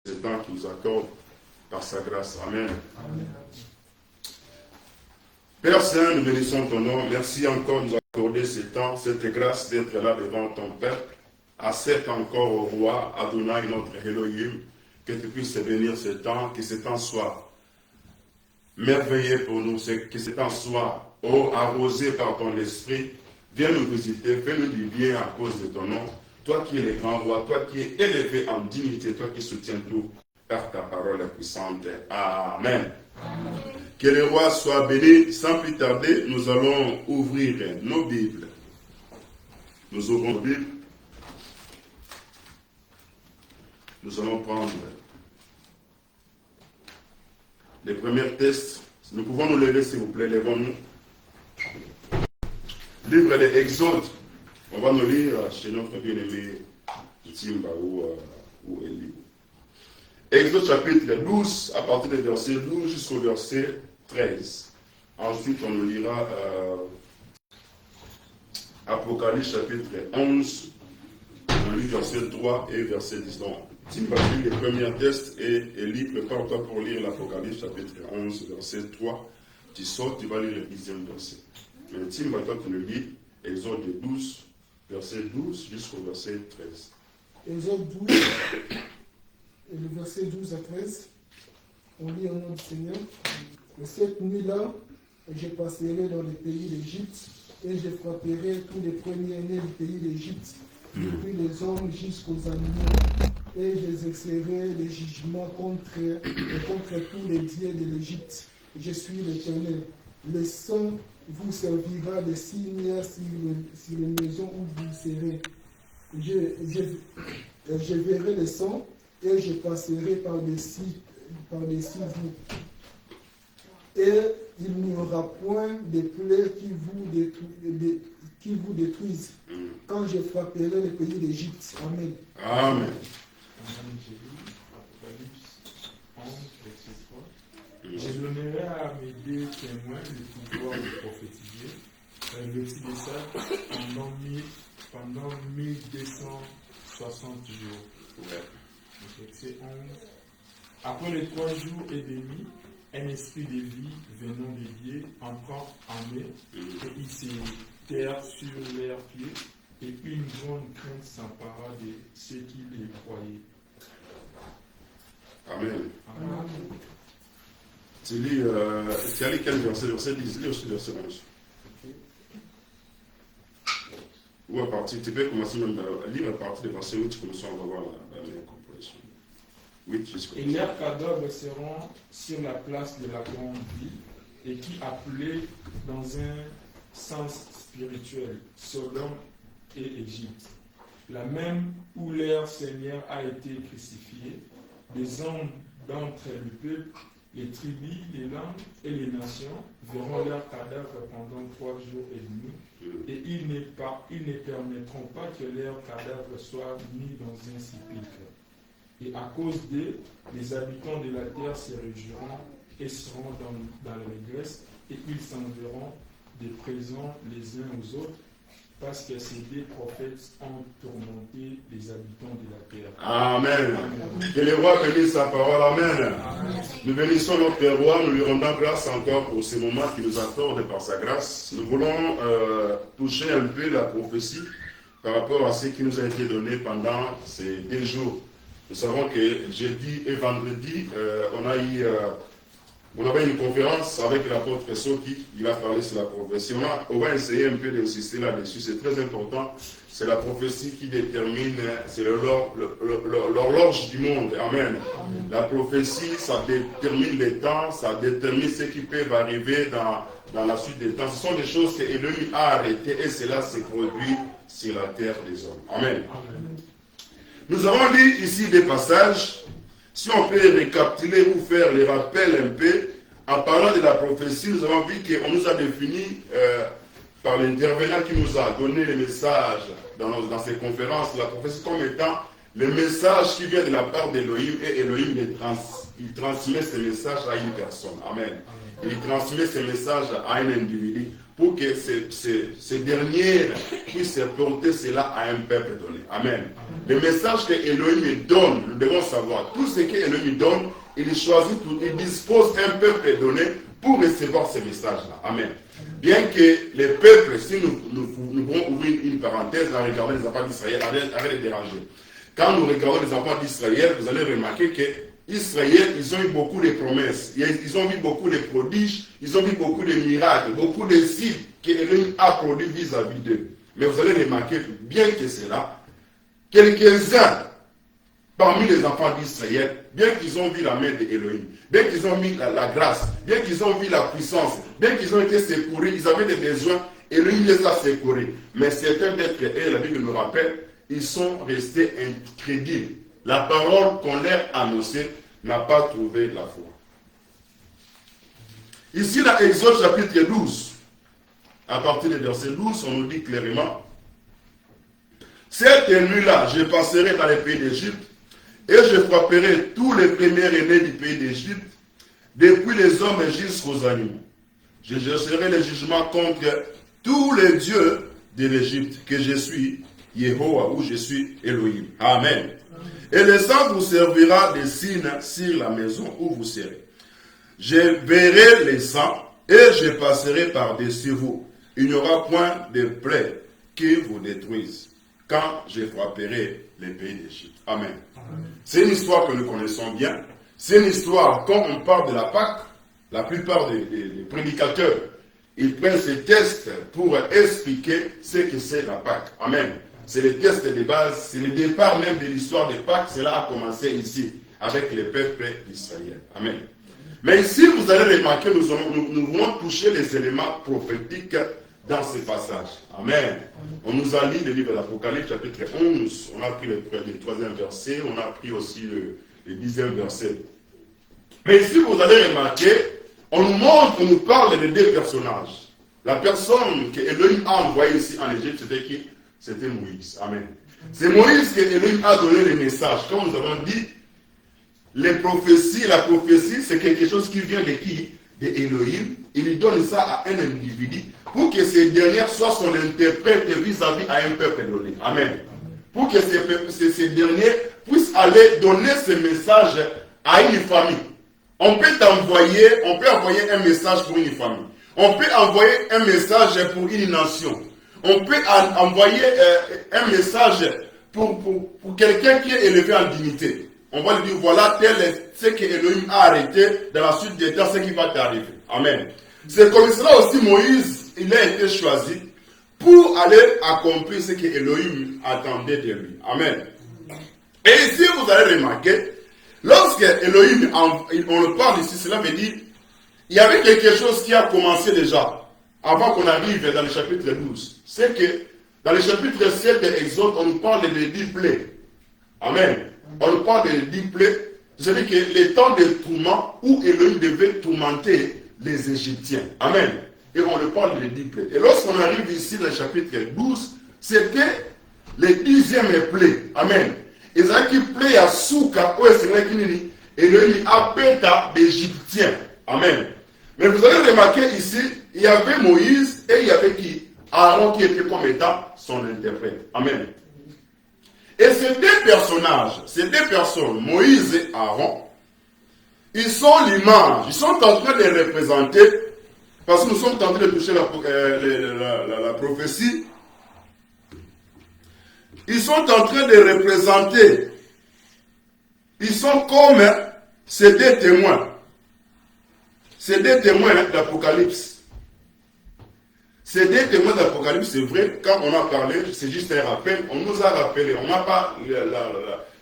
ce temps qu'il nous accorde par sa grâce. Amen. Amen. Père Saint, nous bénissons ton nom. Merci encore de nous accorder ce temps, cette grâce d'être là devant ton peuple. Accepte encore au roi Adonai, notre Elohim, que tu puisses bénir ce temps, que ce temps soit merveilleux pour nous, que ce temps soit arrosé par ton esprit. Viens nous visiter, fais-nous du bien à cause de ton nom. Toi qui es le grand roi, toi qui es élevé en dignité, toi qui soutiens tout par ta parole puissante. Amen. Amen. Que le roi soit béni. Sans plus tarder, nous allons ouvrir nos Bibles. Nous ouvrons nos Bibles. Nous allons prendre les premiers textes. Nous pouvons nous lever, s'il vous plaît, levons-nous. Livre de Exode. On va nous lire chez notre bien-aimé Timba ou Eli. Exode chapitre 12, à partir du verset 12 jusqu'au verset 13. Ensuite, on nous lira Apocalypse chapitre 11, on lit verset 3 et verset 10. Donc, Tim va lire les premiers textes et Eli, prépare-toi pour lire l'Apocalypse chapitre 11, verset 3. Tu sautes, tu vas lire le 10e verset. Mais Tim va toi tu le lis Exode 12, verset 12 jusqu'au verset 13. Exode 12, et le verset 12 à 13, on lit au nom du Seigneur. Et cette nuit-là, je passerai dans le pays d'Égypte, et je frapperai tous les premiers-nés du pays d'Égypte, depuis les hommes jusqu'aux animaux, et j'exercerai les jugements contre tous les dieux de l'Égypte. Je suis l'Éternel. Le sang vous servira de signe sur les maisons où vous serez. Je verrai le sang et je passerai par-dessus vous. Et il n'y aura point de plaies qui vous détruisent quand je frapperai le pays d'Égypte. Amen. Amen. Je donnerai à mes deux témoins le pouvoir de prophétiser, revêtis de ça pendant 1260 jours. Verset 11. Après les 3 jours et demi, un esprit de vie venant de Dieu entra en eux, et ils se terrent sur leurs pieds, et une grande crainte s'empara de ceux qui les croyaient. Amen. Amen. Tu as lu quel verset? Verset 10, lis aussi verset 11. Ou à partir, tu peux commencer même à lire à partir du verset 8, comme ça on va voir la meilleure compréhension. 8 jusqu'au Et leurs cadavres seront sur la place de la grande ville, et qui appelait dans un sens spirituel Sodome et Égypte, la même où leur Seigneur a été crucifié. Des hommes d'entre le peuple, les tribus, les langues et les nations verront leurs cadavres pendant 3 jours et demi, et ils ne permettront pas que leurs cadavres soient mis dans un sépulcre. Et à cause d'eux, les habitants de la terre se réjouiront et seront dans l'allégresse, et ils s'enverront des présents les uns aux autres, parce que ces deux prophètes ont tourmenté les habitants de la terre. Amen. Que le roi bénisse sa parole. Amen. Amen. Nous bénissons notre roi, nous lui rendons grâce encore pour ces moments qu'il nous accorde par sa grâce. Nous voulons toucher un peu la prophétie par rapport à ce qui nous a été donné pendant ces 2 jours. Nous savons que jeudi et vendredi, on avait une conférence avec l'apôtre Soki, il a parlé sur la prophétie. On va essayer un peu d'insister là-dessus, c'est très important. C'est la prophétie qui détermine, c'est l'horloge du monde. Amen. La prophétie, ça détermine les temps, ça détermine ce qui peut arriver dans la suite des temps. Ce sont des choses que l'ennemi a arrêtées et cela se produit sur la terre des hommes. Amen. Nous avons lu ici des passages. Si on peut récapituler ou faire les rappels un peu, en parlant de la prophétie, nous avons vu qu'on nous a défini par l'intervenant qui nous a donné les messages dans ces conférences, la prophétie comme étant le message qui vient de la part d'Élohim, et Élohim il transmet ce message à une personne. Amen. Il transmet ce message à un individu pour que ce dernier puisse porter cela à un peuple donné. Amen. Le message que Élohim donne, nous devons savoir, tout ce qu'Élohim donne, il choisit, il dispose un peuple donné pour recevoir ce message-là. Amen. Bien que les peuples, si nous pouvons ouvrir une parenthèse en regardant les enfants d'Israël, arrête de déranger. Quand nous regardons les enfants d'Israël, vous allez remarquer que Israël, ils ont eu beaucoup de promesses, ils ont vu beaucoup de prodiges, ils ont vu beaucoup de miracles, beaucoup de signes qu'Élohim a produits vis-à-vis d'eux. Mais vous allez remarquer, bien que cela, quelques-uns parmi les enfants d'Israël, bien qu'ils ont vu la main d'Élohim, bien qu'ils ont vu la grâce, bien qu'ils ont vu la puissance, bien qu'ils ont été secourus, ils avaient des besoins, Élohim les a secourus. Mais certains d'être, et la Bible nous rappelle, ils sont restés incrédules. La parole qu'on leur a annoncée n'a pas trouvé la foi. Ici, dans Exode chapitre 12, à partir du verset 12, on nous dit clairement, cette nuit-là, je passerai dans les pays d'Égypte, et je frapperai tous les premiers-nés du pays d'Égypte, depuis les hommes jusqu'aux animaux. Je exercerai le jugement contre tous les dieux de l'Égypte, que je suis Yehowa, ou je suis Elohim. Amen. Et le sang vous servira de signe sur la maison où vous serez. Je verrai les sangs et je passerai par-dessus vous. Il n'y aura point de plaie qui vous détruise quand je frapperai les pays d'Égypte. Amen. C'est une histoire que nous connaissons bien. C'est une histoire, quand on parle de la Pâque, la plupart des prédicateurs, ils prennent ces tests pour expliquer ce que c'est la Pâque. Amen. C'est le test de base, c'est le départ même de l'histoire de Pâques. Cela a commencé ici, avec le peuple d'Israël. Amen. Mais ici, vous allez remarquer, nous voulons toucher les éléments prophétiques dans ce passage. Amen. On nous a lu le livre de l'Apocalypse, chapitre 11. On a pris le 3e verset, on a pris aussi le 10e verset. Mais ici, vous allez remarquer, on nous montre, on nous parle de deux personnages. La personne que Elohim a envoyée ici en Égypte, c'était qui? C'était Moïse. Amen. C'est Moïse que Elohim a donné le message. Comme nous avons dit, la prophétie, c'est quelque chose qui vient de qui? De Elohim. Il donne ça à un individu pour que ce dernier soit son interprète vis-à-vis à un peuple donné. Amen. Pour que ce dernier puisse aller donner ce message à une famille. On peut envoyer un message pour une famille. On peut envoyer un message pour une nation. On peut envoyer un message pour quelqu'un qui est élevé en dignité. On va lui dire, voilà, tel est ce que Elohim a arrêté dans la suite des temps, ce qui va t'arriver. Amen. C'est comme cela aussi Moïse, il a été choisi pour aller accomplir ce que Elohim attendait de lui. Amen. Et ici, vous allez remarquer, lorsque Elohim, on le parle ici, cela veut dire, il y avait quelque chose qui a commencé déjà, avant qu'on arrive dans le chapitre 12. C'est que, dans le chapitre 7 de Exode, on nous parle des 10 plaies. Amen. On nous parle des 10 plaies. C'est-à-dire que les temps de tourment où Elohim devait tourmenter les Égyptiens. Amen. Et on nous parle des 10 plaies. Et lorsqu'on arrive ici dans le chapitre 12, c'était les 10e plaie. Amen. Et ça qui plaît à Souka, où est-ce que Elohim a péta d'Égyptiens. Amen. Mais vous allez remarquer ici, il y avait Moïse et il y avait qui? Aaron qui était comme étant son interprète. Amen. Et ces deux personnages, ces deux personnes, Moïse et Aaron, ils sont l'image, ils sont en train de représenter, parce que nous sommes en train de toucher la prophétie, ils sont en train de représenter, ils sont comme ces deux témoins. C'est des témoins d'Apocalypse. C'est des témoins d'Apocalypse, c'est vrai, quand on a parlé, c'est juste un rappel, on nous a rappelé, on n'a pas,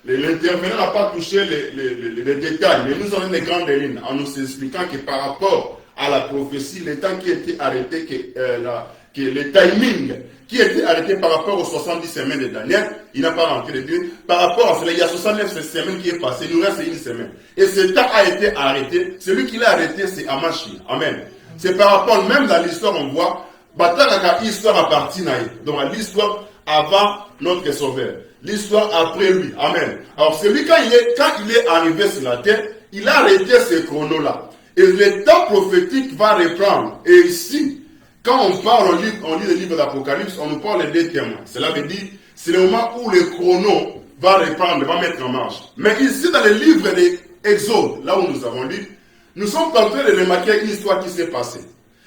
l'intervenant n'a pas touché les détails, mais nous avons des grandes lignes en nous expliquant que par rapport à la prophétie, le temps qui était arrêté, que le timing qui était arrêté par rapport aux 70 semaines de Daniel, il n'a pas rentré les deux. Par rapport à cela, il y a 69 semaines qui est passé, il nous reste une semaine. Et ce temps a été arrêté. Celui qui l'a arrêté, c'est Amashi. Amen. C'est par rapport, même dans l'histoire, on voit, Bataraka, histoire appartient à eux. Donc, l'histoire avant notre Sauveur. L'histoire après lui. Amen. Alors celui, quand il est arrivé sur la terre, il a arrêté ce chrono-là. Et le temps prophétique va reprendre. Et ici, quand on parle, on lit le livre d'Apocalypse, on nous parle des témoins. Cela veut dire, c'est le moment où le chrono va reprendre, va mettre en marche. Mais ici, dans le livre des Exode, là où nous avons lu, nous sommes en train de remarquer une histoire qui s'est passée.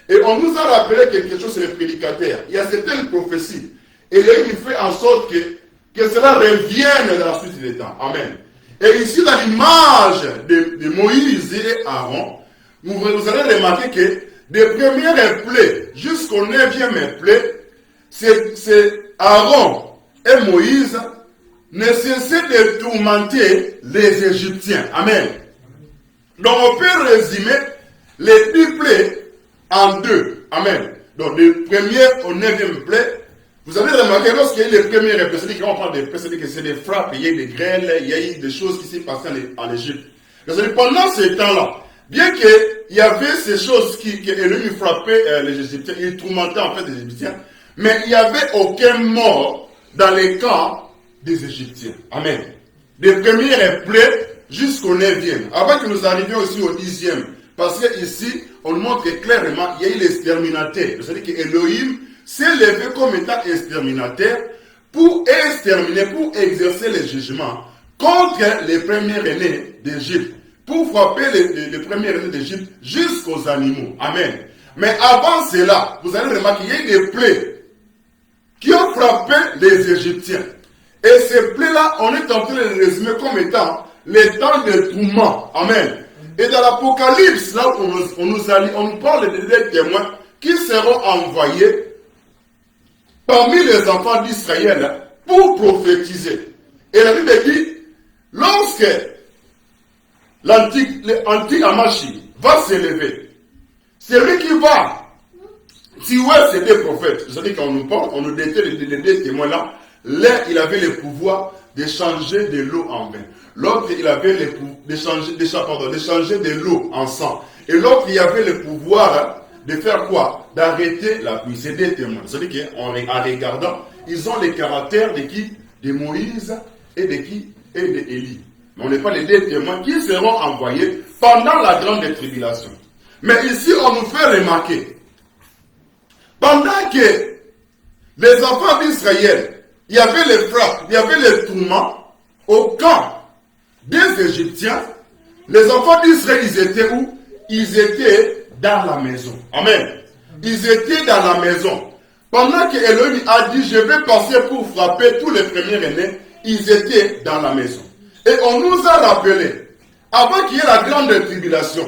Et on nous a rappelé quelque chose sur les prédicateurs. Il y a certaines prophéties. Et là, il fait en sorte que cela revienne dans la suite des temps. Amen. Et ici, dans l'image de Moïse et Aaron, vous allez remarquer que des premières plaies jusqu'au 9e plaie, c'est Aaron et Moïse ne cessaient de tourmenter les Égyptiens. Amen. Donc on peut résumer les 10 plaies en 2. Amen. Donc des premières au 9e plaie, vous avez remarqué lorsqu'il y a eu les premières plaies, c'est-à-dire qu'on parle de plaies, c'est-à-dire que c'est des frappes, il y a eu des grêles, il y a eu des choses qui s'est passées en Égypte. C'est-à-dire pendant ce temps-là, bien qu'il y avait ces choses qui lui frappaient les Égyptiens, il tourmentait en fait les Égyptiens, mais il n'y avait aucun mort dans les camps des Égyptiens. Amen. Des premières plaies jusqu'au 9e. Avant que nous arrivions aussi au 10e. Parce que ici, on nous montre clairement, il y a eu l'exterminateur. C'est-à-dire qu'Élohim s'est levé comme étant exterminateur pour exterminer, pour exercer les jugements contre les premiers aînés d'Égypte. Pour frapper les premiers aînés d'Égypte jusqu'aux animaux. Amen. Mais avant cela, vous allez remarquer qu'il y a eu des plaies qui ont frappé les Égyptiens. Et ces plaies-là, on est en train de les résumer comme étant les temps de tourment. Amen. Et dans l'Apocalypse, là où on nous parle des témoins qui seront envoyés parmi les enfants d'Israël pour prophétiser. Et la Bible dit, lorsque l'anti-Amashi va s'élever, c'est lui qui va tuer ces deux prophètes. C'est-à-dire qu'on nous parle, on nous détaille les deux témoins-là. L'un, il avait le pouvoir de changer de l'eau en vin. L'autre, il avait le pouvoir de changer de l'eau en sang. Et l'autre, il avait le pouvoir de faire quoi? D'arrêter la pluie. C'est des témoins. C'est-à-dire qu'en regardant, ils ont les caractères de qui? De Moïse et de qui? Et de Élie. Mais on n'est pas les deux témoins qui seront envoyés pendant la grande tribulation. Mais ici, on nous fait remarquer, pendant que les enfants d'Israël, il y avait les frappes, il y avait les tourments au camp des Égyptiens. Les enfants d'Israël, ils étaient où? Ils étaient dans la maison. Amen. Ils étaient dans la maison. Pendant que Elohim a dit, je vais passer pour frapper tous les premiers aînés, ils étaient dans la maison. Et on nous a rappelé, avant qu'il y ait la grande tribulation,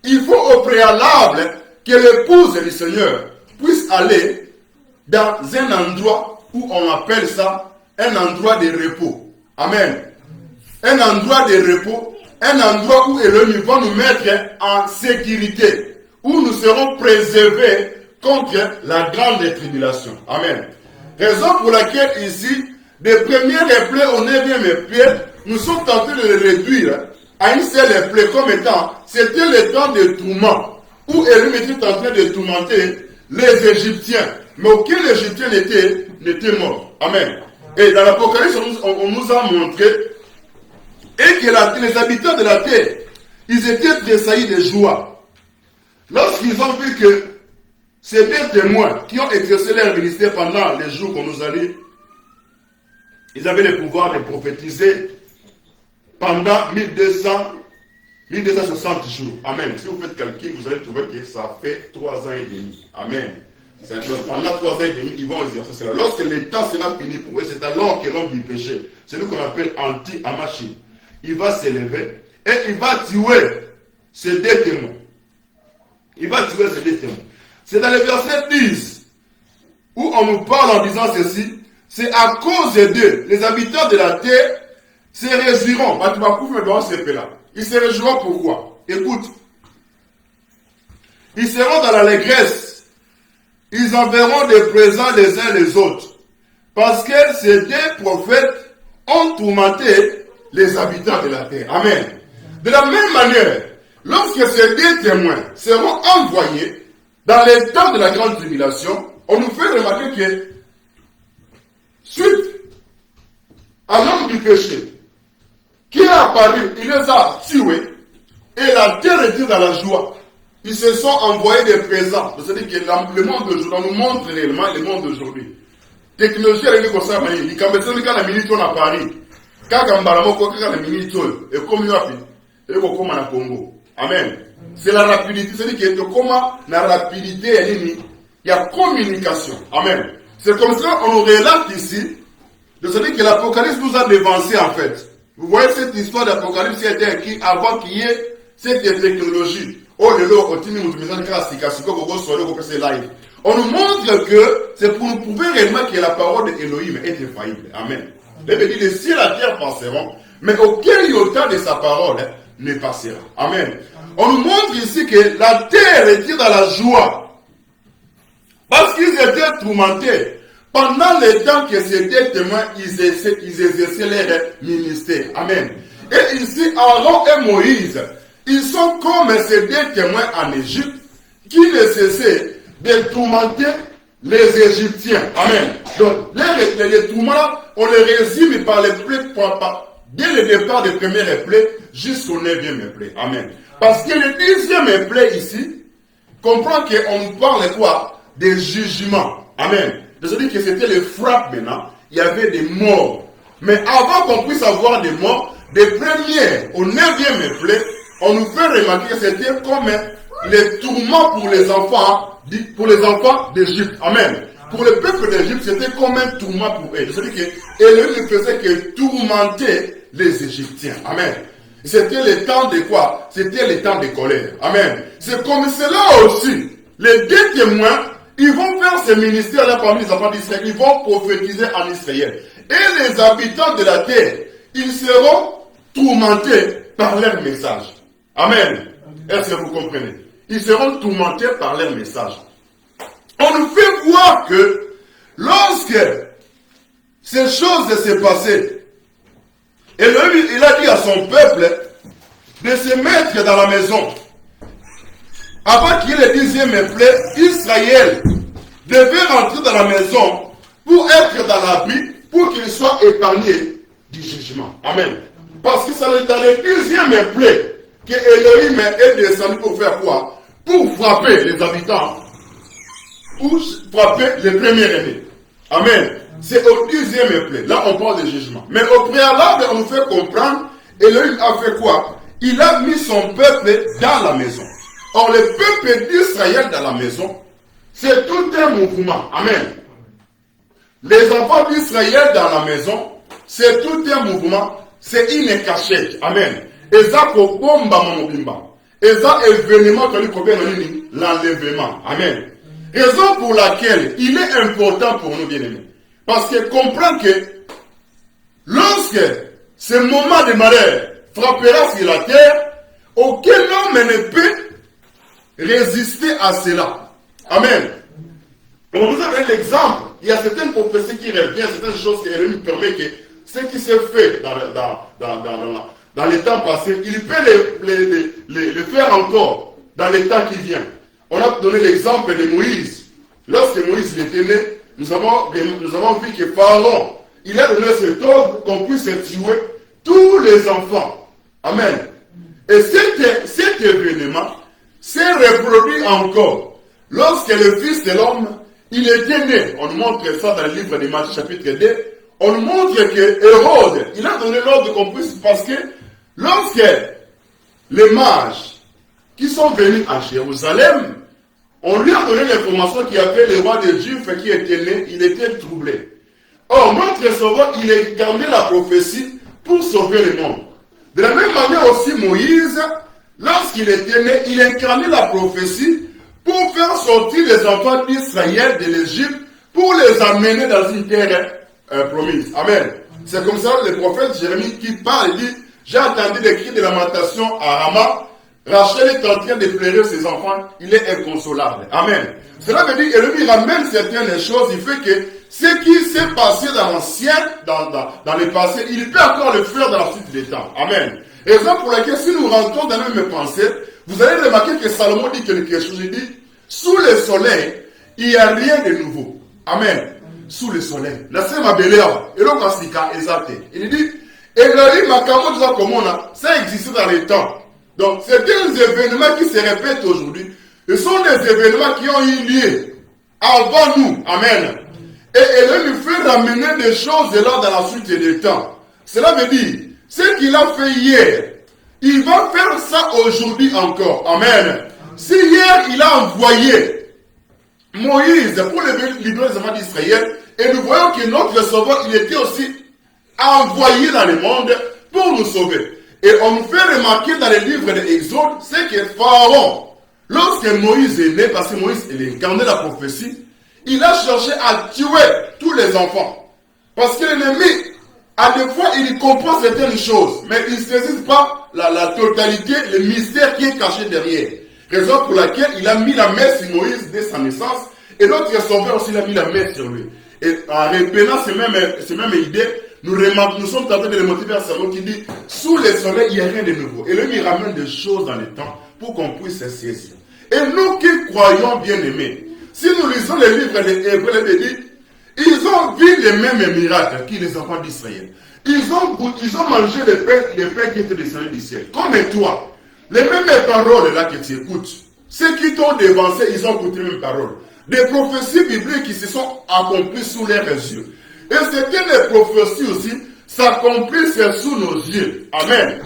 il faut au préalable que l'épouse du Seigneur puisse aller dans un endroit où on appelle ça un endroit de repos. Amen. Un endroit de repos, un endroit où Elohim va nous mettre en sécurité, où nous serons préservés contre la grande tribulation. Amen. Raison pour laquelle ici, des premières plaies au 9e plaie, nous sommes tentés de les réduire à une seule plaie comme étant, c'était le temps de tourment, où Elohim était en train de tourmenter les Égyptiens. Mais aucun Égyptien n'était mort. Amen. Et dans l'Apocalypse, on nous a montré et que les habitants de la terre, ils étaient tressaillis de joie. Lorsqu'ils ont vu que ces deux témoins qui ont exercé leur ministère pendant les jours qu'on nous a dit, ils avaient le pouvoir de prophétiser pendant 1260 jours. Amen. Si vous faites calcul, vous allez trouver que ça fait 3 ans et demi. Amen. Pendant 3 ans et demi, ils vont exercer cela. Lorsque le temps sera fini pour eux, c'est alors que l'homme du péché, celui qu'on appelle anti-Amashi, il va s'élever et il va tuer ces deux témoins. Il va tuer ces deux témoins. C'est dans le verset 10 où on nous parle en disant ceci. C'est à cause d'eux, les habitants de la terre se réjouiront. Ils se réjouiront pourquoi? Écoute. Ils seront dans l'allégresse. Ils enverront des présents les uns les autres. Parce que ces deux prophètes ont tourmenté les habitants de la terre. Amen. De la même manière, lorsque ces deux témoins seront envoyés dans les temps de la grande tribulation, on nous fait remarquer que suite à l'homme du péché, qui est apparu, il les a tués, et la terre était dans la joie. Ils se sont envoyés des présents. C'est-à-dire que le monde d'aujourd'hui, nous montre réellement le monde d'aujourd'hui. Technologie, elle est comme ça, mais il y a une minute à Paris. Quand on a une minute, et comme il y a et comme on Congo. Amen. C'est la rapidité. C'est-à-dire que comment la rapidité, il y a communication. Amen. C'est comme ça qu'on nous relate ici. C'est-à-dire que l'Apocalypse nous a devancé en fait. Vous voyez cette histoire d'Apocalypse qui a été écrite avant qu'il y ait cette technologie. On nous montre que c'est pour nous prouver réellement que la parole d'Élohim est infaillible. Amen. Il dit les cieux et la terre passeront, mais aucun iota de sa parole ne passera. Amen. On nous montre ici que la terre était dans la joie. Parce qu'ils étaient tourmentés. Pendant le temps que c'était témoins, ils exerçaient leur ministère. Amen. Et ici, Aaron et Moïse, ils sont comme ces deux témoins en Égypte qui ne cessaient de tourmenter les Égyptiens. Amen. Donc, les tourments, on les résume par les plaies, dès le départ des premières plaies jusqu'au 9e plaie. Amen. Parce que le 10e plaie ici, comprend qu'on parle quoi? Des jugements. Amen. C'est-à-dire que c'était les frappes maintenant, il y avait des morts. Mais avant qu'on puisse avoir des morts, des premières au 9e plaie, on nous fait remarquer que c'était comme les tourments pour les enfants d'Égypte. Amen. Pour le peuple d'Égypte, c'était comme un tourment pour eux. C'est-à-dire que Élohim ne faisait que tourmenter les Égyptiens. Amen. C'était le temps de quoi? C'était le temps de colère. Amen. C'est comme cela aussi. Les deux témoins, ils vont faire ce ministère-là parmi les enfants d'Israël. Ils vont prophétiser en Israël. Et les habitants de la terre, ils seront tourmentés par leur message. Amen. Est-ce que vous comprenez? Ils seront tourmentés par leur message. On nous fait voir que lorsque ces choses se passaient, et il a dit à son peuple de se mettre dans la maison. Avant qu'il y ait le 10e plaie, Israël devait rentrer dans la maison pour être dans l'abri, pour qu'il soit épargné du jugement. Amen. Parce que c'est dans le 10e plaie que Elohim est descendu pour faire quoi? Pour frapper les habitants, pour frapper les premiers aînés. Amen. C'est au 10e plaie. Là, on parle de jugement. Mais au préalable, on nous fait comprendre, Elohim a fait quoi? Il a mis son peuple dans la maison. Or, le peuple d'Israël dans la maison, c'est tout un mouvement. Amen. Les enfants d'Israël dans la maison, c'est tout un mouvement. C'est une cachette. Amen. Et ça, pour bomba mobimba. Et ça, événement que nous l'enlèvement. Amen. Raison pour laquelle il est important pour nous, bien-aimés. Parce que comprend que lorsque ce moment de malheur frappera sur la terre, aucun homme ne peut résister à cela. Amen. On vous a donné l'exemple. Il y a certaines prophéties qui reviennent, certaines choses qui nous permettent que ce qui s'est fait dans les temps passés, il peut les faire encore dans les temps qui viennent. On a donné l'exemple de Moïse. Lorsque Moïse était né, nous avons vu que Pharaon, il a donné cet ordre qu'on puisse tuer tous les enfants. Amen. Et cet événement s'est reproduit encore. Lorsque le Fils de l'homme, il était né, on nous montre ça dans le livre de Matthieu chapitre 2, on nous montre que Hérode, il a donné l'ordre qu'on puisse, parce que lorsque les mages qui sont venus à Jérusalem, on lui a donné l'information qu'il y avait le roi des Juifs qui était né, il était troublé. Or, notre sauveur, il a gardé la prophétie pour sauver le monde. De la même manière aussi, Moïse, lorsqu'il était né, il a incarné la prophétie pour faire sortir les enfants d'Israël de l'Égypte, pour les amener dans une terre promise. Amen. C'est comme ça le prophète Jérémie qui parle, il dit, j'ai entendu des cris de lamentation à Rama, Rachel est en train de pleurer ses enfants, il est inconsolable. Amen. Cela veut dire qu'il ramène certaines choses, il fait que ce qui s'est passé dans l'ancien, dans le passé, il peut encore le faire dans la suite des temps. Amen. Raison pour laquelle si nous rentrons dans la même pensée, vous allez remarquer que Salomon dit quelque chose, il dit, sous le soleil, il n'y a rien de nouveau. Amen. sous le soleil. La sœur Mabéléa, et l'autre Asika, exact. Il dit, Elohim Makamo, ça existait dans les temps. Donc, c'est des événements qui se répètent aujourd'hui. Ce sont des événements qui ont eu lieu avant nous. Amen. Et Elohim fait ramener des choses de là dans la suite des temps. Cela veut dire, ce qu'il a fait hier, il va faire ça aujourd'hui encore. Amen. Si hier, il a envoyé Moïse pour libérer les enfants d'Israël, et nous voyons que notre sauveur, il était aussi envoyé dans le monde pour nous sauver. Et on nous fait remarquer dans les livres de Exode, c'est que Pharaon, lorsque Moïse est né, parce que Moïse il incarnait la prophétie, il a cherché à tuer tous les enfants. Parce que l'ennemi, à des fois, il comprend certaines choses, mais il ne saisit pas la totalité, le mystère qui est caché derrière. Raison pour laquelle il a mis la main sur Moïse dès sa naissance, et notre sauveur aussi a mis la main sur lui. Et en répétant ces mêmes idées, nous sommes tentés de le motiver à savoir qui dit, sous le soleil, il n'y a rien de nouveau. Et lui, il ramène des choses dans le temps pour qu'on puisse se saisir. Et nous qui croyons bien aimés, si nous lisons les livres des Hébreux, il dit, ils ont vu les mêmes miracles que les enfants d'Israël. Ils ont mangé les pains qui étaient descendus du ciel. Comme toi, les mêmes paroles là que tu écoutes, ceux qui t'ont dévancé, ils ont écouté les mêmes paroles. Des prophéties bibliques qui se sont accomplies sous leurs yeux. Et c'était des prophéties aussi, s'accomplissent sous nos yeux. Amen.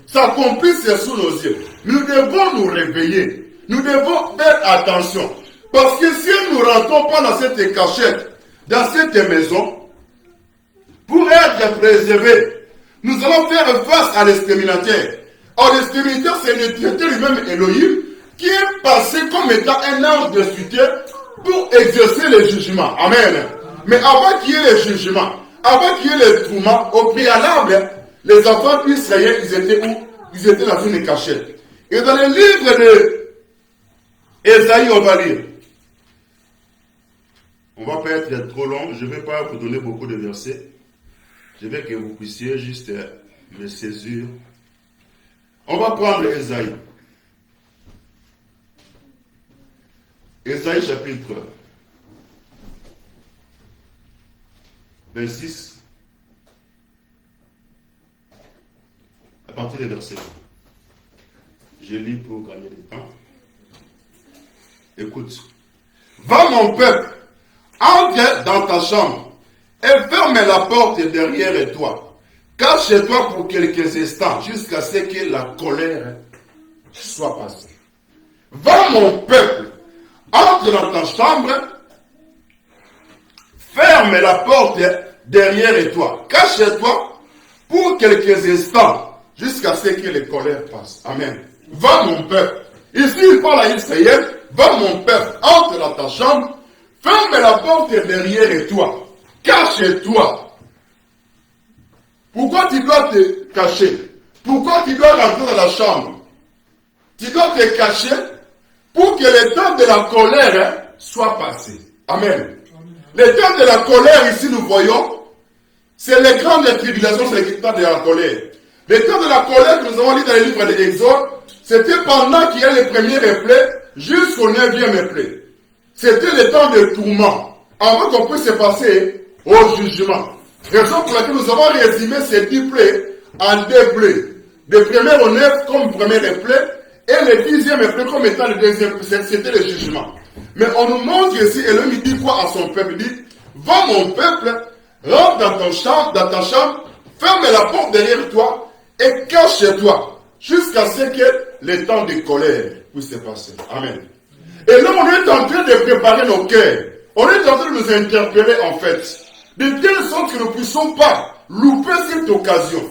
S'accomplissent sous nos yeux. Nous devons nous réveiller. Nous devons faire attention. Parce que si nous ne rentrons pas dans cette cachette, dans cette maison, pour être préservés, nous allons faire face à l'exterminateur. Or, l'exterminateur, c'est le Créateur lui-même Elohim, qui est passé comme étant un ange de soutien pour exercer le jugement. Amen. Mais avant qu'il y ait le jugement, avant qu'il y ait le tourment, au préalable, les enfants d'Israël, ils étaient où? Ils étaient dans une cachette. Et dans le livre de Ésaïe, on va lire. On ne va pas être trop long, je ne vais pas vous donner beaucoup de versets. Je veux que vous puissiez juste me saisir. On va prendre Ésaïe. Ésaïe chapitre 26. À partir des versets. Je lis pour gagner du temps. Écoute. Va mon peuple, entre dans ta chambre et ferme la porte derrière toi. Cache-toi pour quelques instants jusqu'à ce que la colère soit passée. Va mon peuple, entre dans ta chambre, ferme la porte derrière toi. Cache-toi pour quelques instants jusqu'à ce que les colères passent. Amen. Va mon peuple. Ici, il parle à Israël. Va mon peuple, entre dans ta chambre, ferme la porte derrière toi. Cache-toi. Pourquoi tu dois te cacher? Pourquoi tu dois rentrer dans la chambre? Tu dois te cacher pour que le temps de la colère soit passé. Amen. Le temps de la colère, ici nous voyons, c'est les grandes tribulations, c'est le temps de la colère. Le temps de la colère que nous avons lu dans les livres de l'Exode, c'était pendant qu'il y a les premiers replets jusqu'au 9e replet. C'était le temps de tourment, avant qu'on puisse se passer au jugement. Raison pour laquelle nous avons résumé ces 10 plaies en 2 plaies. Le premier au 9 comme premier replay, et le 10e replay comme étant le deuxième, c'était le jugement. Mais on nous montre ici, et l'homme dit quoi à son peuple? Il dit, va mon peuple, rentre dans ta chambre, ferme la porte derrière toi, et cache-toi, jusqu'à ce que le temps de colère puisse se passer. Amen. Et là, on est en train de préparer nos cœurs. On est en train de nous interpeller, en fait, de telle sorte que nous ne puissions pas louper cette occasion,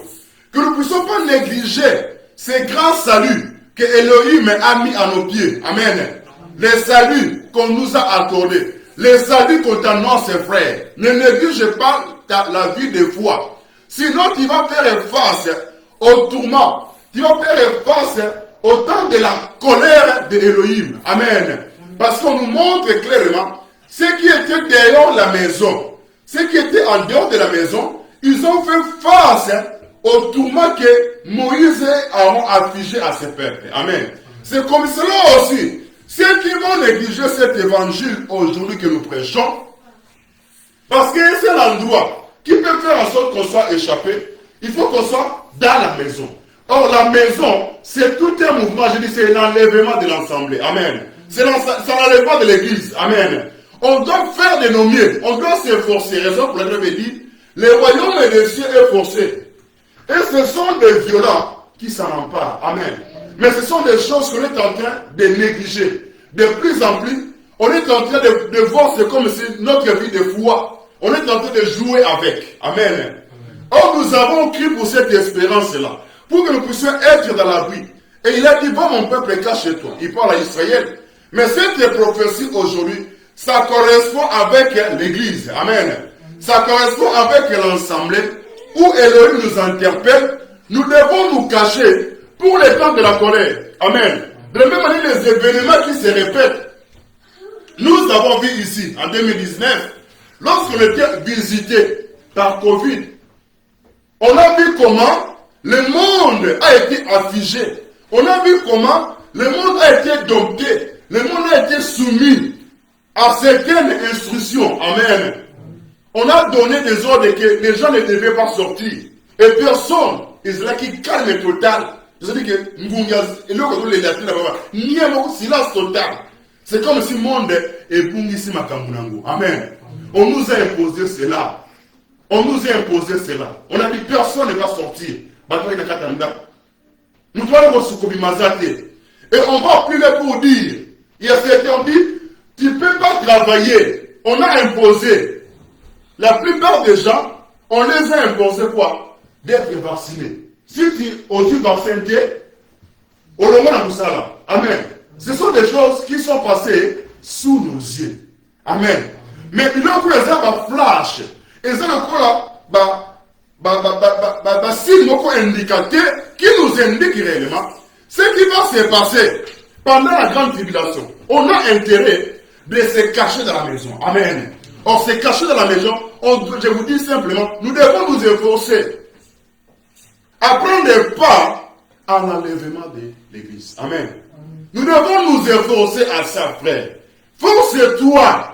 que nous ne puissions pas négliger ces grands saluts que Elohim a mis à nos pieds. Amen. Les saluts qu'on nous a accordés, les saluts qu'on t'annonce, frères. Ne néglige pas la vie de foi. Sinon, tu vas faire face au tourment. Tu vas faire face au temps de la colère de Elohim. Amen. Parce qu'on nous montre clairement ceux qui étaient derrière la maison, ceux qui étaient en dehors de la maison, ils ont fait face au tourment que Moïse a affligé à ses peuples. Amen. C'est comme cela aussi. Ceux qui vont négliger cet évangile aujourd'hui que nous prêchons, Parce que c'est l'endroit qui peut faire en sorte qu'on soit échappé. Il faut qu'on soit dans la maison. Or, la maison, c'est tout un mouvement. Je dis, c'est l'enlèvement de l'assemblée. Amen. C'est l'enlèvement de l'église. Amen. On doit faire de nos mieux. On doit s'efforcer. Raison pour laquelle je dis, le royaume des cieux est forcé. Et ce sont des violents qui s'en emparent. Amen. Mais ce sont des choses qu'on est en train de négliger. De plus en plus, on est en train de voir c'est comme si notre vie de foi, on est en train de jouer avec. Amen. Or, nous avons cru pour cette espérance-là, pour que nous puissions être dans la vie. Et il a dit, va mon peuple, cache-toi. Il parle à Israël. Mais cette prophétie aujourd'hui, ça correspond avec l'église. Amen. Ça correspond avec l'assemblée où Elohim nous interpelle. Nous devons nous cacher pour les temps de la colère. Amen. De la même manière, les événements qui se répètent. Nous avons vu ici, en 2019, lorsqu'on était visité par Covid, on a vu comment le monde a été affligé. On a vu comment le monde a été dompté. Le monde a été soumis à certaines instructions. Amen. On a donné des ordres que les gens ne devaient pas sortir. Et personne, c'est là qui calme total. C'est-à-dire que silence total. C'est comme si le monde est bungisi makambunango. Amen. On nous a imposé cela. On nous a imposé cela. On a dit personne ne va sortir. Nous devons et on va plus là pour dire. Il y a certains qui ont dit, tu ne peux pas travailler. On a imposé. La plupart des gens, on les a imposé quoi? D'être vaccinés. Si tu oses vacciner, on le voit dans tout ça là. Amen. Ce sont des choses qui sont passées sous nos yeux. Amen. Mais il y a un flash. Et c'est encore là, signe indicateur qui nous indique réellement ce qui va se passer pendant la grande tribulation. On a intérêt de se cacher dans la maison. Amen. Or, se cacher dans la maison, je vous dis simplement, nous devons nous efforcer à prendre des pas à l'enlèvement de l'église. Amen. Nous devons nous efforcer à ça, frère. Force-toi,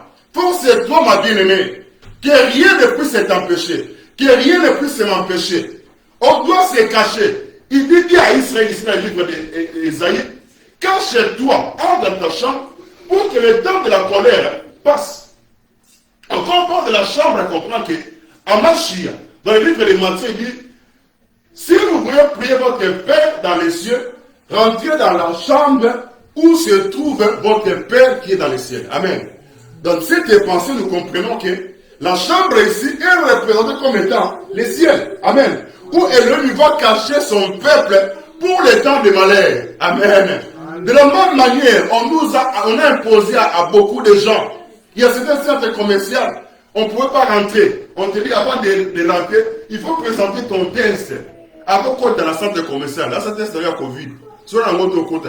ma bien-aimée, que rien ne puisse t'empêcher, que rien ne puisse m'empêcher. On doit se cacher. Il dit à Israël, ici dans le livre d'Ésaïe, cache-toi, entre dans ta chambre, pour que le temps de la colère passe. Quand on parle de la chambre, on comprend que Amashia, dans le livre de Matthieu, il dit, si vous voulez prier votre Père dans les cieux, rentrez dans la chambre où se trouve votre Père qui est dans les cieux. Amen. Dans cette pensée, nous comprenons que la chambre ici est représentée comme étant les ciels. Amen. Où Elohim va cacher son peuple pour les temps de malheur. Amen. De la même manière, on a imposé à beaucoup de gens. Il y a certains centres commerciaux, on ne pouvait pas rentrer. On te dit avant de rentrer, il faut présenter ton test. Avant qu'on dans la centre commerciale, là, ça test de la Covid. Soit dans votre compte.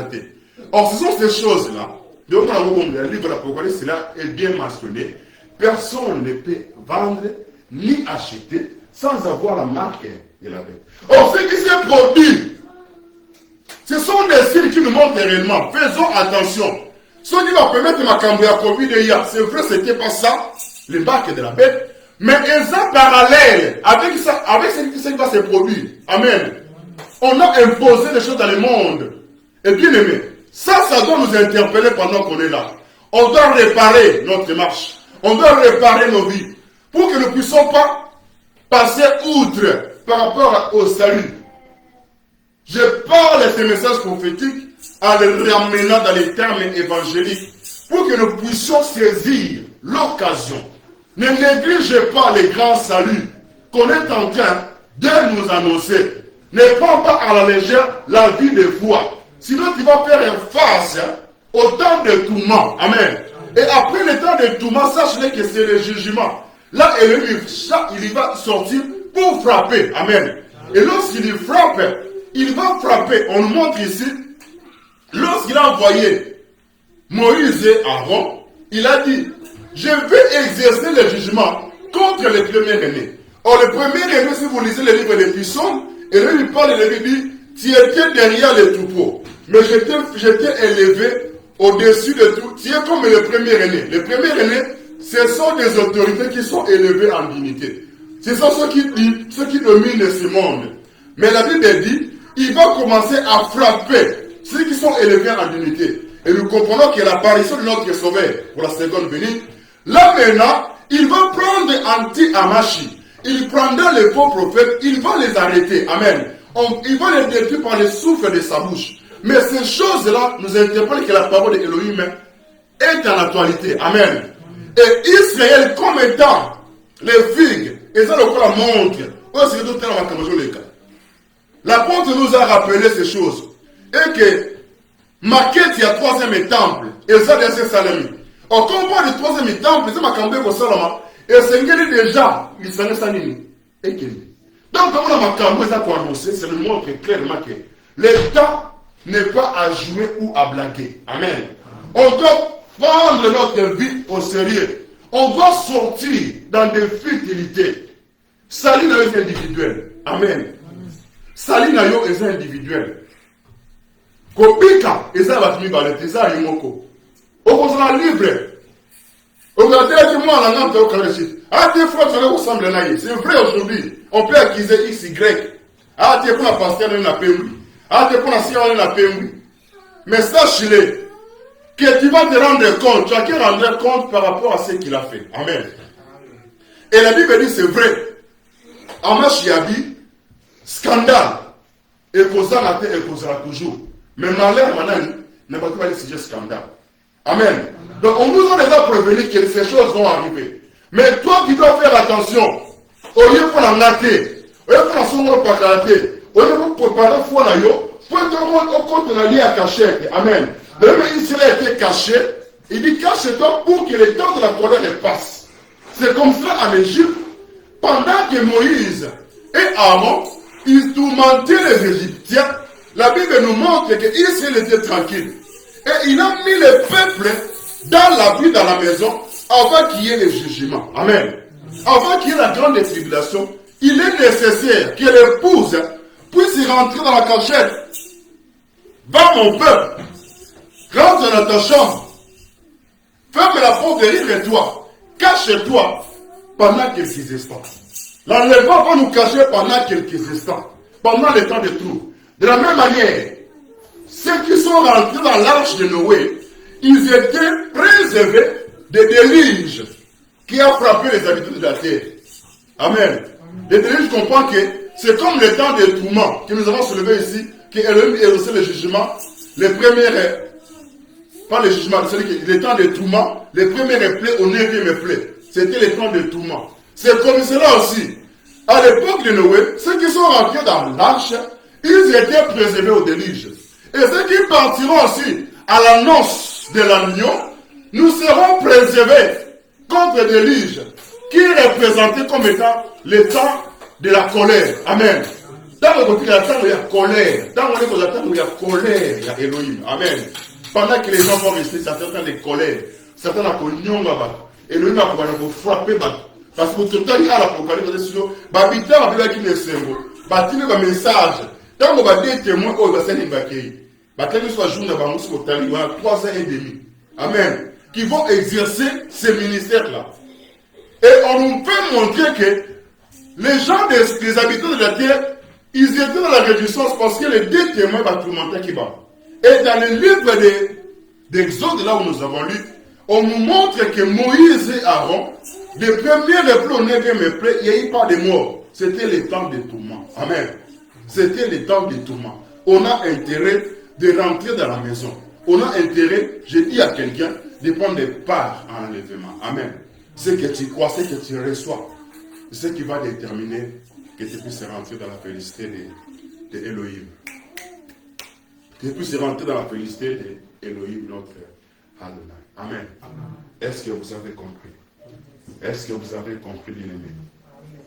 Or, ce sont ces choses-là. Donc, le livre de l'Apocalypse, cela est bien mentionné. Personne ne peut vendre ni acheter sans avoir la marque de la bête. Or, ce qui s'est produit, ce sont des signes qui nous montrent réellement. Faisons attention. Ce qui va permettre ma cambouille à Covid hier, c'est vrai, c'était pas ça, les marques de la bête. Mais ils sont parallèles avec ça, avec ce qui va se produire. Amen. On a imposé des choses dans le monde. Et bien aimé, ça doit nous interpeller pendant qu'on est là. On doit réparer notre marche. On doit réparer nos vies. Pour que nous ne puissions pas passer outre par rapport au salut. Je parle de ces messages prophétiques en les ramenant dans les termes évangéliques. Pour que nous puissions saisir l'occasion. Ne négligez pas les grands saluts qu'on est en train de nous annoncer. Ne prends pas à la légère la vie de foi. Sinon tu vas faire face au temps de tourment. Amen. Et après le temps de tourment, sache-le que c'est le jugement. Là, il va sortir pour frapper. Amen. Et lorsqu'il frappe, il va frapper. On nous montre ici, lorsqu'il a envoyé Moïse et Aaron, il a dit, je vais exercer le jugement contre les premiers-nés. Or, le premier-né, si vous lisez le livre des Psaumes, et là, il parle et il dit, tu étais derrière les troupeaux, mais je t'ai élevé au-dessus de tout. Tu es comme le premier-né. Le premier-né, ce sont des autorités qui sont élevées en dignité. Ce sont ceux qui dominent ce monde. Mais la Bible dit, il va commencer à frapper ceux qui sont élevés en dignité. Et nous comprenons que l'apparition de notre Sauveur pour la seconde venue, là maintenant, il va prendre Anti-Amashi. Il prendra les faux prophètes, il va les arrêter. Amen. Il va les détruire par le souffle de sa bouche. Mais ces choses-là nous interpellent que la parole d'Élohim est en actualité. Amen. Et Israël, comme étant les figues, et ça le quoi la montre. L'apôtre nous a rappelé ces choses. Et que Maquette, il y a troisième temple. Et ça, c'est Salami. Au combat du troisième temple, c'est ma cambé au Salama. Et c'est déjà, il s'en est sanini. Et qu'il donc, comme on a ma cambé, ça pour annoncer, c'est le montre clairement que le temps n'est pas à jouer ou à blaguer. Amen. On doit prendre notre vie au sérieux. On doit sortir dans des futilités. Salut dans les individuels. Amen. Salut dans les individuels. Kopika, et ça va finir par le trésor Yomoko. Au contraire, libre. Au contraire, que moi, la langue de Okalachit. Ah, tes frères, ça ressemble à Naïe. C'est vrai aujourd'hui. On peut accuser X, Y. Ah, t'es pour la pasteur, on a payé. Ah, t'es pour la science, on a payé. Mais sache-le, que tu vas te rendre compte. Chacun rendra compte par rapport à ce qu'il a fait. Amen. Et la Bible dit, c'est vrai. Amash Yabi, scandale. Et causera la terre, et causera toujours. Mais malheur, maintenant, n'est pas le sujet scandale. Amen. Donc, on nous a déjà prévenu que ces choses vont arriver. Mais toi qui dois faire attention, au lieu pour la nater, au lieu pour la somme pas karaté, au lieu pour préparer la foi, pour te au compte de la liée à cachette. Amen. De même, Israël était caché, il dit cache-toi pour que le temps de la colère passe. C'est comme ça en Égypte, pendant que Moïse et Aaron, ils tourmentaient les Égyptiens. La Bible nous montre qu'Israël était tranquille. Et il a mis le peuple dans l'abri, dans la maison, avant qu'il y ait le jugement. Amen. Avant qu'il y ait la grande tribulation, il est nécessaire que l'épouse puisse rentrer dans la cachette. Va mon peuple, rentre dans ta chambre, ferme la porte derrière toi, cache-toi pendant quelques instants. L'enlèvement va nous cacher pendant quelques instants, pendant le temps de trou. De la même manière, ceux qui sont rentrés dans l'arche de Noé, ils étaient préservés des déluges qui a frappé les habitants de la terre. Amen. Les déluges comprennent que c'est comme le temps de tourment que nous avons soulevé ici, que Elohim est aussi le jugement, les premières, pas le jugement, c'est le temps de tourment, les premières plaies au 9e plaie. C'était le temps de tourment. C'est comme cela aussi. À l'époque de Noé, ceux qui sont rentrés dans l'arche, ils étaient préservés au déluge. Et ceux qui partiront aussi à la noce de l'agneau, nous serons préservés contre le déluge, qui est représenté comme étant le temps de la colère. Amen. Dans le côté de la temps où il y a colère, dans le côté de la temps où il y a colère, il y a Elohim. Amen. Pendant que les gens vont rester, certains temps de colère, certains temps de nyonga, Elohim va frapper. Parce que tout le temps, il y a l'Apocalypse, Babita va qui les symbole, il y a un message. Tant qu'on va des témoins, on va s'en évacuer. Quand il soit jour, on va se retrouver, il y a 3 ans et demi. Amen. Qui vont exercer ces ministères-là. Et on nous peut montrer que les gens des habitants de la terre, ils étaient dans la réjouissance parce que les 2 témoins vont tourmenter qui va. Et dans le livre d'Exode, là où nous avons lu, on nous montre que Moïse et Aaron, des premiers replats au 9e plaie, il n'y a eu pas de mort. C'était le temps des tourments. Amen. C'était le temps des tourments. On a intérêt de rentrer dans la maison. On a intérêt, je dis à quelqu'un, de prendre des parts en enlèvement. Amen. Ce que tu crois, ce que tu reçois, ce qui va déterminer que tu puisses rentrer dans la félicité de Elohim. Que tu puisses rentrer dans la félicité de Elohim, notre Adonai. Amen. Est-ce que vous avez compris? Est-ce que vous avez compris, bien-aimé?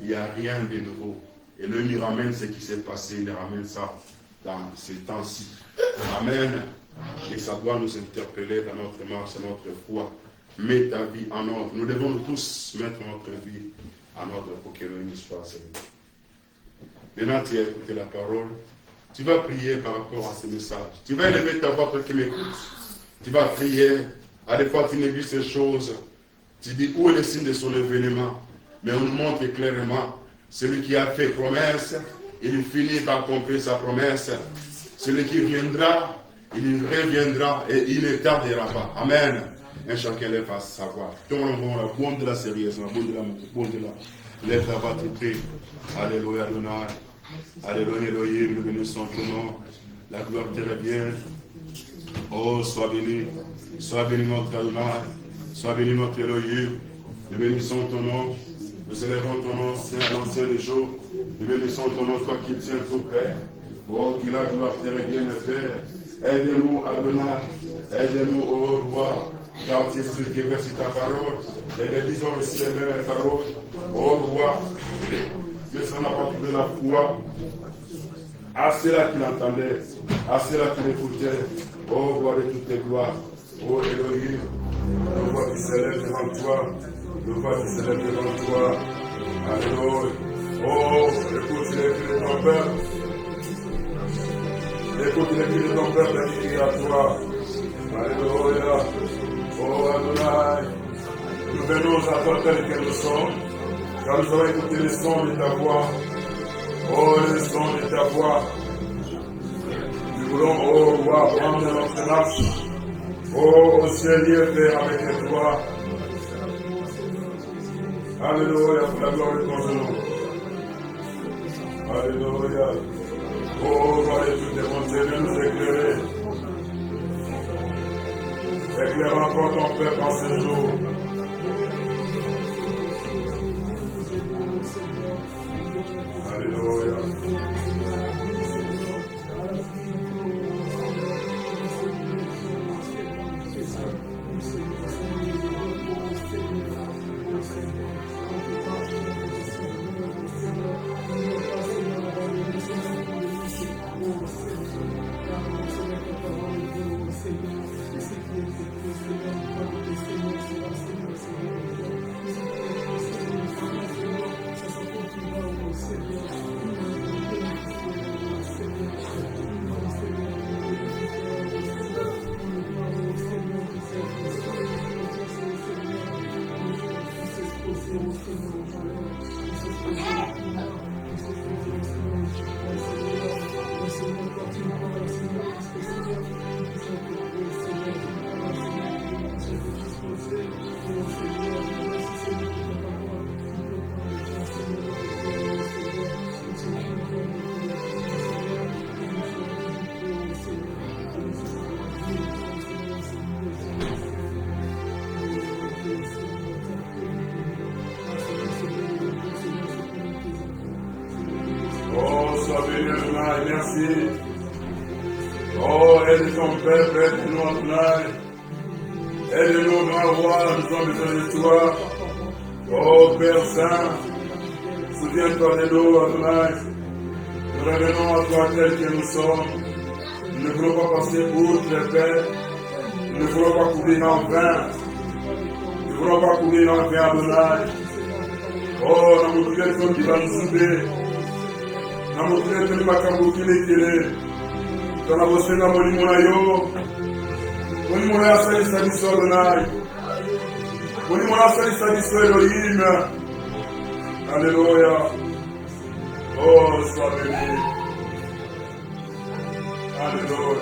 Il n'y a rien de nouveau. Et Elohim ramène ce qui s'est passé, il ramène ça dans ces temps-ci. Amen. Et ça doit nous interpeller dans notre marche, dans notre foi. Mets ta vie en ordre. Nous devons tous mettre notre vie en ordre pour que l'Elohim soit servi. Maintenant, tu as écouté la parole. Tu vas prier par rapport à ce message. Tu vas élever ta voix pour qu'il m'écoute. Tu vas prier. À des fois, tu négliges ces choses. Tu dis où est le signe de son événement? Mais on nous montre clairement, celui qui a fait promesse, il finit par accomplir sa promesse. Celui qui viendra, il reviendra et il ne tardera pas. Amen. Un chacun lève à savoir. Tout le monde la bonne de la sérieuse, la bonne de la bonne de la. Lève à votre pied. Alléluia, Adonai. Alléluia, Elohim, nous bénissons ton nom. La gloire te revient. Oh, sois béni notre Adonai. Sois béni notre Elohim. Nous bénissons ton nom. Nous élevons ton nom, Saint, l'ancien des jours. Nous bénissons ton nom, toi qui tiens tout près. Oh, qu'il a gloire te revienne, Père. Aide-nous, Adonai. Aide-nous, ô roi. Car tu es celui qui verse ta parole. Et les disons aussi les mêmes paroles. Ô roi, que ça n'a pas de la foi. À ceux-là qui l'entendaient, à ceux-là qui l'écoutaient. Ô roi de toutes les gloires. Ô Elohim, le roi qui s'élève devant toi. Le roi qui s'élève devant toi. Alléluia. Oh, écoute les cris de ton père. Écoute les cris de ton père qui crie à toi. Alléluia. Oh Adonai, nous venons à toi tel que nous sommes, car nous avons écouté les sons de ta voix. Oh, les sons de ta voix. Nous voulons, oh roi, prendre notre marche. Oh Seigneur, Père, avec toi. Alléluia, pour la gloire de ton nom. Alléluia. Oh, roi de toutes les bontés, viens nous éclairer. Éclaire encore ton peuple en ce jour. Alléluia. Merci. Oh, aide ton peuple, aide-nous en plein. Aide-nous, grand roi, nous avons besoin de toi. Oh, Père Saint, souviens-toi de nous, Adonai. Nous revenons à toi tel que nous sommes. Nous ne voulons pas passer outre les pères. Nous ne voulons pas courir en vain. Nous ne voulons pas courir en vain, Adonai. Oh, nous nous prions qui va nous souder. Namukile tuli makambukile kile. Tana bosenga molimo na yo. Molimo na salisa biso Adonai. Molimo na salisa biso Elohim. Alléluia. Oh, sois béni. Alléluia.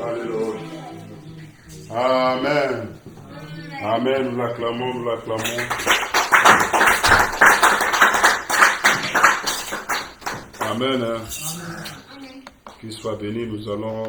Alléluia. Amen. Amen. Nous l'acclamons, nous l'acclamons. Amen. Qu'il soit béni, nous allons